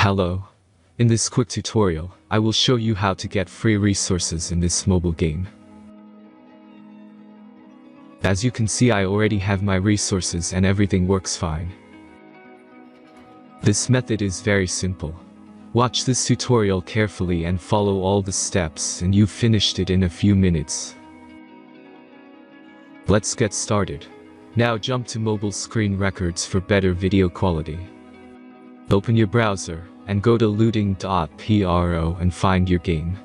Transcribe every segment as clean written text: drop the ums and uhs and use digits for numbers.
Hello. In this quick tutorial, I will show you how to get free resources in this mobile game. As you can see, I already have my resources and everything works fine. This method is very simple. Watch this tutorial carefully and follow all the steps and you've finished it in a few minutes. Let's get started. Now jump to mobile screen records for better video quality. Open your browser and go to looting.pro and find your game.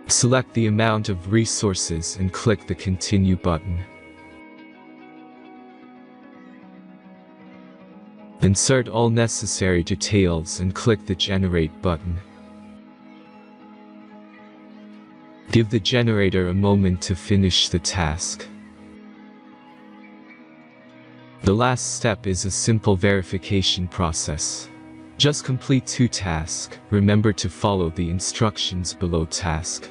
Select the amount of resources and click the Continue button. Insert all necessary details and click the Generate button. Give the generator a moment to finish the task. The last step is a simple verification process. Just complete 2 tasks. Remember to follow the instructions below task.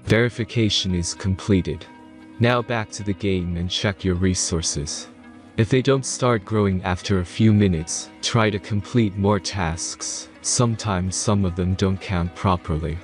Verification is completed. Now back to the game and check your resources. If they don't start growing after a few minutes, try to complete more tasks. Sometimes some of them don't count properly.